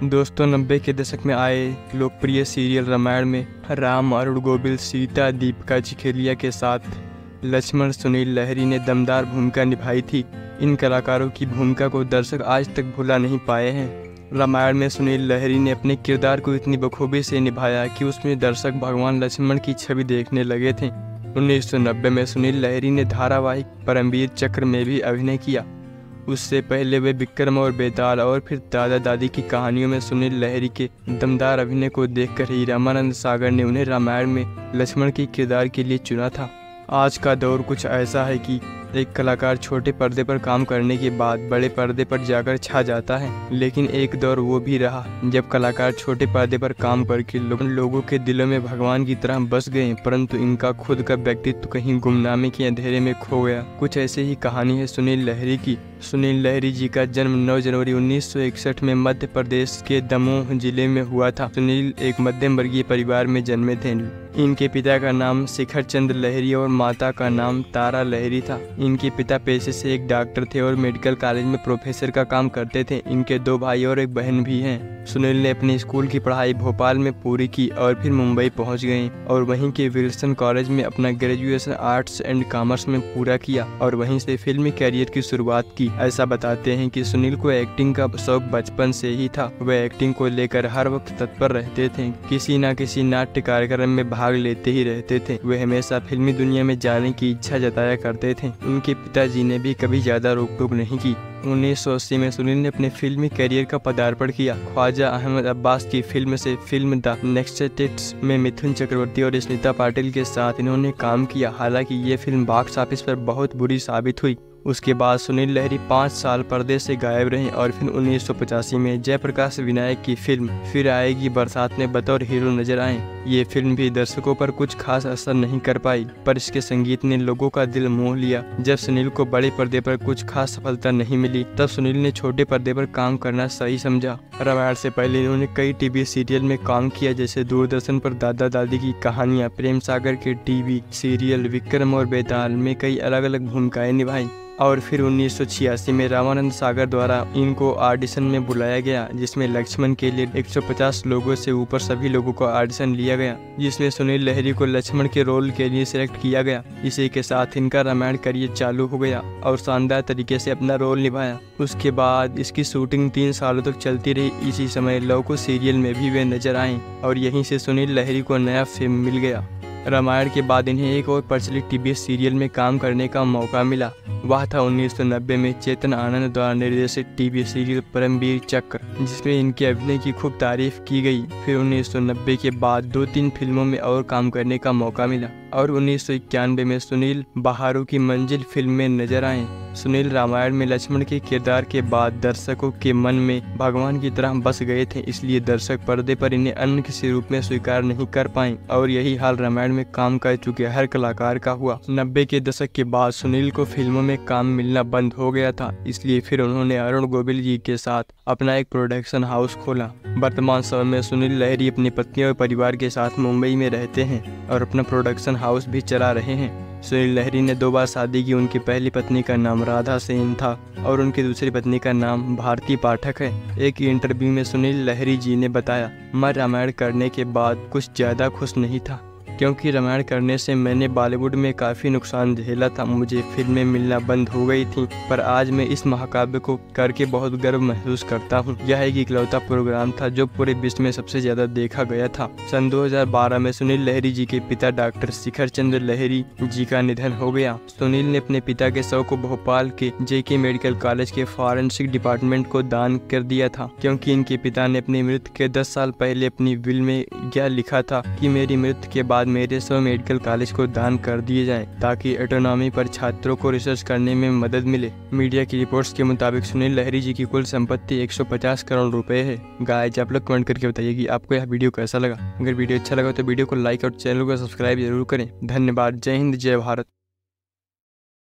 दोस्तों 90 के दशक में आए लोकप्रिय सीरियल रामायण में राम, अरुण गोविल, सीता, दीपिका चिखलिया के साथ लक्ष्मण सुनील लहरी ने दमदार भूमिका निभाई थी। इन कलाकारों की भूमिका को दर्शक आज तक भुला नहीं पाए हैं। रामायण में सुनील लहरी ने अपने किरदार को इतनी बखूबी से निभाया कि उसमें दर्शक भगवान लक्ष्मण की छवि देखने लगे थे। 1990 में सुनील लहरी ने धारावाहिक परमवीर चक्र में भी अभिनय किया। उससे पहले वे विक्रम और बेताल और फिर दादा दादी की कहानियों में सुनील लहरी के दमदार अभिनय को देखकर ही रामानंद सागर ने उन्हें रामायण में लक्ष्मण के किरदार के लिए चुना था। आज का दौर कुछ ऐसा है कि एक कलाकार छोटे पर्दे पर काम करने के बाद बड़े पर्दे पर जाकर छा जाता है, लेकिन एक दौर वो भी रहा जब कलाकार छोटे पर्दे पर काम करके लोगों के दिलों में भगवान की तरह बस गए, परंतु इनका खुद का व्यक्तित्व कहीं गुमनामी के अंधेरे में खो गया। कुछ ऐसे ही कहानी है सुनील लहरी की। सुनील लहरी जी का जन्म 9 जनवरी 1961 में मध्य प्रदेश के दमोह जिले में हुआ था। सुनील एक मध्यम वर्गीय परिवार में जन्मे थे। इनके पिता का नाम शिखर चंद्र लहरी और माता का नाम तारा लहरी था। इनके पिता पेशे से एक डॉक्टर थे और मेडिकल कॉलेज में प्रोफेसर का काम करते थे। इनके 2 भाई और एक बहन भी हैं। सुनील ने अपनी स्कूल की पढ़ाई भोपाल में पूरी की और फिर मुंबई पहुंच गए और वहीं के विल्सन कॉलेज में अपना ग्रेजुएशन आर्ट्स एंड कॉमर्स में पूरा किया और वहीं से फिल्मी कैरियर की शुरुआत की। ऐसा बताते हैं कि सुनील को एक्टिंग का शौक बचपन से ही था। वह एक्टिंग को लेकर हर वक्त तत्पर रहते थे। किसी न किसी नाट्य कार्यक्रम में भाग लेते ही रहते थे। वे हमेशा फिल्मी दुनिया में जाने की इच्छा जताया करते थे। उनके पिताजी ने भी कभी ज्यादा रोक टोक नहीं की। 1980 में सुनील ने अपने फिल्मी करियर का पदार्पण किया। ख्वाजा अहमद अब्बास की फिल्म से फिल्म द नेक्स्टेट्स में मिथुन चक्रवर्ती और स्मिता पाटिल के साथ इन्होंने काम किया। हालांकि ये फिल्म बॉक्स ऑफिस पर बहुत बुरी साबित हुई। उसके बाद सुनील लहरी 5 साल पर्दे से गायब रहे और फिर 1985 में जयप्रकाश विनायक की फिल्म फिर आएगी बरसात में बतौर हीरो नजर आए। ये फिल्म भी दर्शकों पर कुछ खास असर नहीं कर पाई, पर इसके संगीत ने लोगों का दिल मोह लिया। जब सुनील को बड़े पर्दे पर कुछ खास सफलता नहीं मिली, तब सुनील ने छोटे पर्दे पर काम करना सही समझा। रामायण से पहले इन्होंने कई टीवी सीरियल में काम किया, जैसे दूरदर्शन पर दादा दादी की कहानियाँ, प्रेम सागर के टीवी सीरियल विक्रम और बेताल में कई अलग अलग भूमिकाएं निभाई। और फिर 1986 में रामानंद सागर द्वारा इनको ऑडिशन में बुलाया गया, जिसमें लक्ष्मण के लिए 150 लोगों से ऊपर सभी लोगों को ऑडिशन लिया गया, जिसमें सुनील लहरी को लक्ष्मण के रोल के लिए सिलेक्ट किया गया। इसी के साथ इनका रामायण करियर चालू हो गया और शानदार तरीके से अपना रोल निभाया। उसके बाद इसकी शूटिंग 3 सालों तक चलती रही। इसी समय लौको सीरियल में भी वे नजर आए और यहीं से सुनील लहरी को नया फेम मिल गया। रामायण के बाद इन्हें एक और प्रचलित टीवी सीरियल में काम करने का मौका मिला। वह था 1990 में चेतन आनंद द्वारा निर्देशित टीवी सीरियल परमवीर चक्र, जिसमें इनके अभिनय की खूब तारीफ की गई। फिर 1990 के बाद 2-3 फिल्मों में और काम करने का मौका मिला और 1991 में सुनील बहारों की मंजिल फिल्म में नजर आए। सुनील रामायण में लक्ष्मण के किरदार के बाद दर्शकों के मन में भगवान की तरह बस गए थे, इसलिए दर्शक पर्दे पर इन्हें अन्य किसी रूप में स्वीकार नहीं कर पाए और यही हाल रामायण में काम कर चुके हर कलाकार का हुआ। 90 के दशक के बाद सुनील को फिल्मों में काम मिलना बंद हो गया था, इसलिए फिर उन्होंने अरुण गोविल जी के साथ अपना एक प्रोडक्शन हाउस खोला। वर्तमान समय में सुनील लहरी अपनी पत्नी और परिवार के साथ मुंबई में रहते हैं और अपना प्रोडक्शन हाउस भी चला रहे हैं। सुनील लहरी ने 2 बार शादी की। उनकी पहली पत्नी का नाम राधा सेन था और उनकी दूसरी पत्नी का नाम भारती पाठक है। एक इंटरव्यू में सुनील लहरी जी ने बताया, मैं रामायण करने के बाद कुछ ज़्यादा खुश नहीं था, क्योंकि रामायण करने से मैंने बॉलीवुड में काफ़ी नुकसान झेला था। मुझे फिल्में मिलना बंद हो गई थी, पर आज मैं इस महाकाव्य को करके बहुत गर्व महसूस करता हूँ। यह एक इकलौता प्रोग्राम था जो पूरे विश्व में सबसे ज़्यादा देखा गया था। सन 2012 में सुनील लहरी जी के पिता डॉक्टर शिखर चंद्र लहरी जी का निधन हो गया। सुनील ने अपने पिता के शव को भोपाल के JK मेडिकल कॉलेज के फॉरेंसिक डिपार्टमेंट को दान कर दिया था, क्योंकि इनके पिता ने अपनी मृत्यु के 10 साल पहले अपनी विल में यह लिखा था कि मेरी मृत्यु के बाद मेरे 100 मेडिकल कॉलेज को दान कर दिए जाएं, ताकि एटोनॉमी पर छात्रों को रिसर्च करने में मदद मिले। मीडिया की रिपोर्ट्स के मुताबिक सुनील लहरी जी की कुल संपत्ति 150 करोड़ रुपए है। गाइस, आप लोग कमेंट करके बताइए कि आपको यह वीडियो कैसा लगा। अगर वीडियो अच्छा लगा तो वीडियो को लाइक और चैनल को सब्सक्राइब जरूर करें। धन्यवाद। जय हिंद, जय भारत।